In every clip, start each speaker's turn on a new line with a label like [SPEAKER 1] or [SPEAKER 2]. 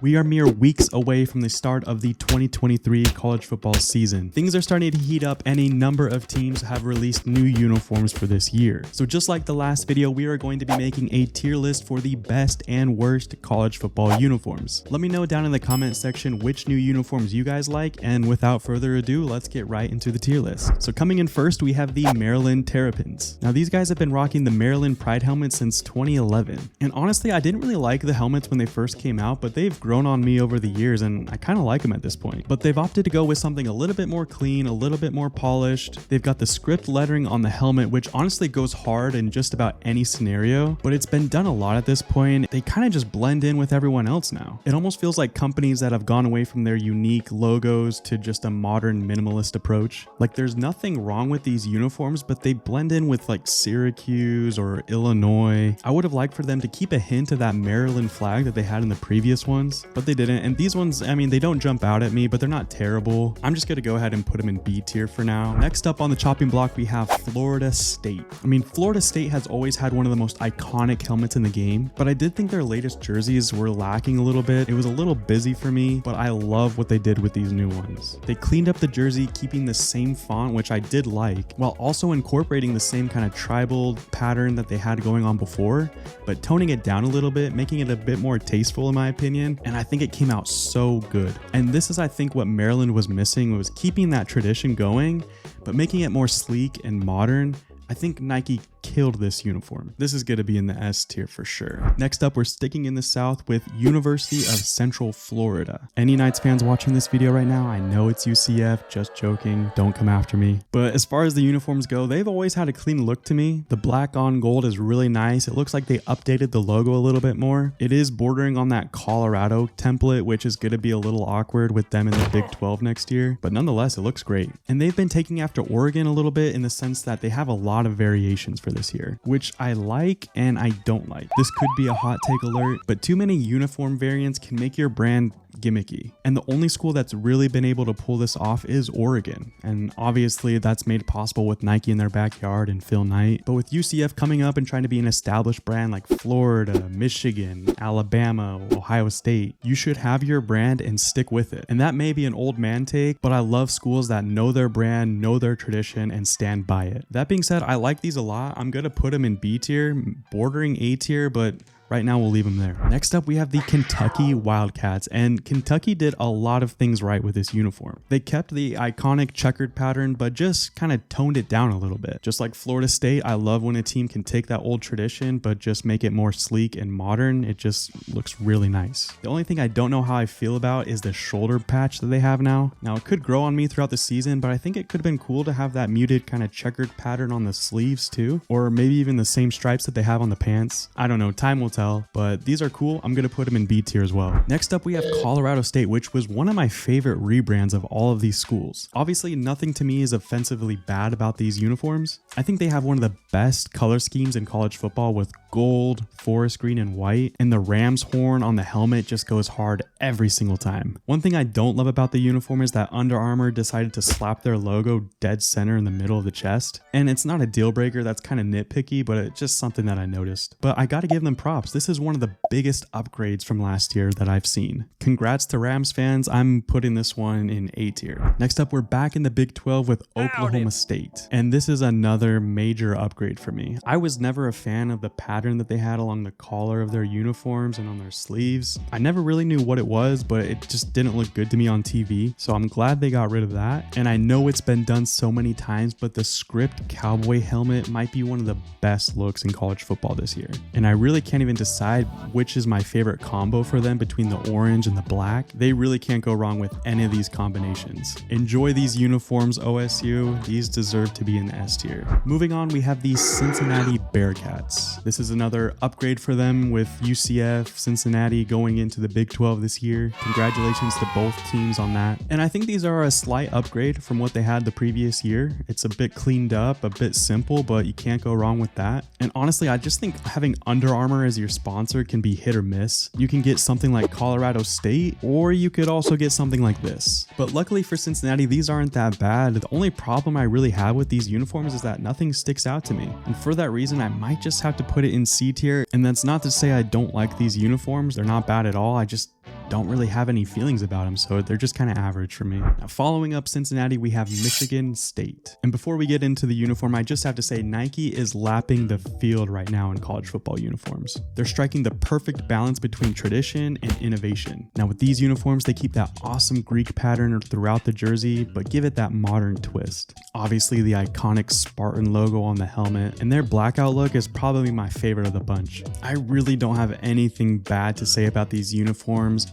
[SPEAKER 1] We are mere weeks away from the start of the 2023 college football season. Things are starting to heat up and a number of teams have released new uniforms for this year. So just like the last video, we are going to be making a tier list for the best and worst college football uniforms. Let me know down in the comment section which new uniforms you guys like, and without further ado, let's get right into the tier list. So coming in first, we have the Maryland Terrapins. Now these guys have been rocking the Maryland Pride helmet since 2011. And honestly, I didn't really like the helmets when they first came out, but they've grown on me over the years and I kind of like them at this point. But they've opted to go with something a little bit more clean, a little bit more polished. They've got the script lettering on the helmet, which honestly goes hard in just about any scenario, but it's been done a lot at this point. They kind of just blend in with everyone else now. It almost feels like companies that have gone away from their unique logos to just a modern minimalist approach. Like there's nothing wrong with these uniforms, but they blend in with like Syracuse or Illinois. I would have liked for them to keep a hint of that Maryland flag that they had in the previous ones, but they didn't. And these ones, I mean, they don't jump out at me, but they're not terrible. I'm just gonna go ahead and put them in B tier for now. Next up on the chopping block, we have Florida State. I mean, Florida State has always had one of the most iconic helmets in the game, but I did think their latest jerseys were lacking a little bit. It was a little busy for me, but I love what they did with these new ones. They cleaned up the jersey, keeping the same font, which I did like, while also incorporating the same kind of tribal pattern that they had going on before, but toning it down a little bit, making it a bit more tasteful in my opinion. And I think it came out so good. And this is, I think, what Maryland was missing, was keeping that tradition going, but making it more sleek and modern. I think Nike killed this uniform. This is going to be in the S tier for sure. Next up, we're sticking in the South with University of Central Florida. Any Knights fans watching this video right now, I know it's UCF, just joking, don't come after me. But as far as the uniforms go, they've always had a clean look to me. The black on gold is really nice. It looks like they updated the logo a little bit more. It is bordering on that Colorado template, which is going to be a little awkward with them in the Big 12 next year, but nonetheless, it looks great. And they've been taking after Oregon a little bit in the sense that they have a lot of variations for this year, which I like and I don't like. This could be a hot take alert, but too many uniform variants can make your brand gimmicky. And the only school that's really been able to pull this off is Oregon. And obviously that's made possible with Nike in their backyard and Phil Knight. But with UCF coming up and trying to be an established brand like Florida, Michigan, Alabama, Ohio State, you should have your brand and stick with it. And that may be an old man take, but I love schools that know their brand, know their tradition, and stand by it. That being said, I like these a lot. I'm gonna put them in B tier, bordering A tier, but right now, we'll leave them there. Next up, we have the Kentucky Wildcats, and Kentucky did a lot of things right with this uniform. They kept the iconic checkered pattern, but just kind of toned it down a little bit. Just like Florida State, I love when a team can take that old tradition, but just make it more sleek and modern. It just looks really nice. The only thing I don't know how I feel about is the shoulder patch that they have now. Now, it could grow on me throughout the season, but I think it could have been cool to have that muted kind of checkered pattern on the sleeves too, or maybe even the same stripes that they have on the pants. I don't know, time will tell, but these are cool. I'm going to put them in B tier as well. Next up, we have Colorado State, which was one of my favorite rebrands of all of these schools. Obviously, nothing to me is offensively bad about these uniforms. I think they have one of the best color schemes in college football with gold, forest green, and white, and the ram's horn on the helmet just goes hard every single time. One thing I don't love about the uniform is that Under Armour decided to slap their logo dead center in the middle of the chest, and it's not a deal breaker, that's kind of nitpicky, but it's just something that I noticed. But I gotta give them props. This is one of the biggest upgrades from last year that I've seen. Congrats to Rams fans. I'm putting this one in A tier. Next up, we're back in the Big 12 with Oklahoma State, and this is another major upgrade for me. I was never a fan of the pattern that they had along the collar of their uniforms and on their sleeves. I never really knew what it was, but it just didn't look good to me on TV. So I'm glad they got rid of that. And I know it's been done so many times, but the script cowboy helmet might be one of the best looks in college football this year. And I really can't even decide which is my favorite combo for them between the orange and the black. They really can't go wrong with any of these combinations. Enjoy these uniforms, OSU. These deserve to be in the S tier. Moving on, we have the Cincinnati Bearcats. This is another upgrade for them with UCF, Cincinnati going into the Big 12 this year. Congratulations to both teams on that. And I think these are a slight upgrade from what they had the previous year. It's a bit cleaned up, a bit simple, but you can't go wrong with that. And honestly, I just think having Under Armour as your sponsor can be hit or miss. You can get something like Colorado State, or you could also get something like this. But luckily for Cincinnati, these aren't that bad. The only problem I really have with these uniforms is that nothing sticks out to me. And for that reason, I might just have to put it in C tier. And that's not to say I don't like these uniforms. They're not bad at all. I just don't really have any feelings about them, so they're just kind of average for me. Now, following up Cincinnati, we have Michigan State. And before we get into the uniform, I just have to say Nike is lapping the field right now in college football uniforms. They're striking the perfect balance between tradition and innovation. Now with these uniforms, they keep that awesome Greek pattern throughout the jersey, but give it that modern twist. Obviously the iconic Spartan logo on the helmet, and their blackout look is probably my favorite of the bunch. I really don't have anything bad to say about these uniforms.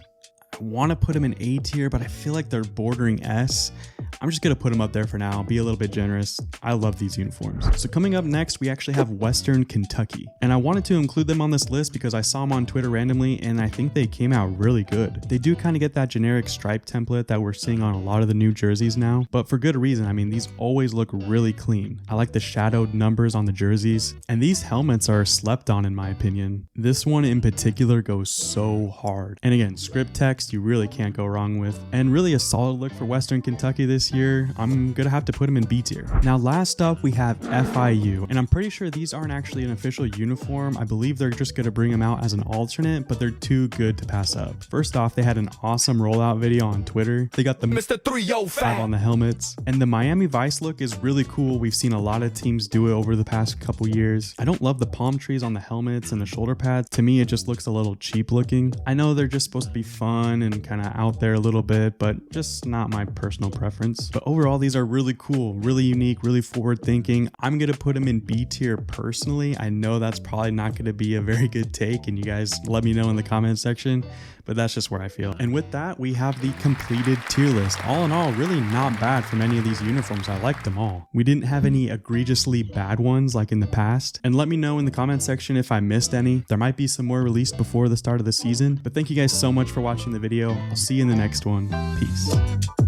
[SPEAKER 1] I want to put them in A tier, but I feel like they're bordering S. I'm just going to put them up there for now, be a little bit generous. I love these uniforms. So coming up next, we actually have Western Kentucky. And I wanted to include them on this list because I saw them on Twitter randomly and I think they came out really good. They do kind of get that generic stripe template that we're seeing on a lot of the new jerseys now, but for good reason. I mean, these always look really clean. I like the shadowed numbers on the jerseys, and these helmets are slept on in my opinion. This one in particular goes so hard. And again, script text you really can't go wrong with, and really a solid look for Western Kentucky this year. I'm gonna have to put them in B tier. Now last up we have FIU, and I'm pretty sure these aren't actually an official uniform. I believe they're just gonna bring them out as an alternate, but they're too good to pass up. First off, they had an awesome rollout video on Twitter. They got the Mr. 305 on the helmets, and the Miami Vice look is really cool. We've seen a lot of teams do it over the past couple years. I don't love the palm trees on the helmets and the shoulder pads. To me, it just looks a little cheap looking. I know they're just supposed to be fun and kind of out there a little bit, but just not my personal preference. But overall, these are really cool, really unique, really forward thinking. I'm gonna put them in B tier personally. I know that's probably not gonna be a very good take, and you guys let me know in the comment section, but that's just where I feel. And with that, we have the completed tier list. All in all, really not bad from any of these uniforms. I liked them all. We didn't have any egregiously bad ones like in the past. And let me know in the comment section if I missed any. There might be some more released before the start of the season. But thank you guys so much for watching the video. I'll see you in the next one. Peace.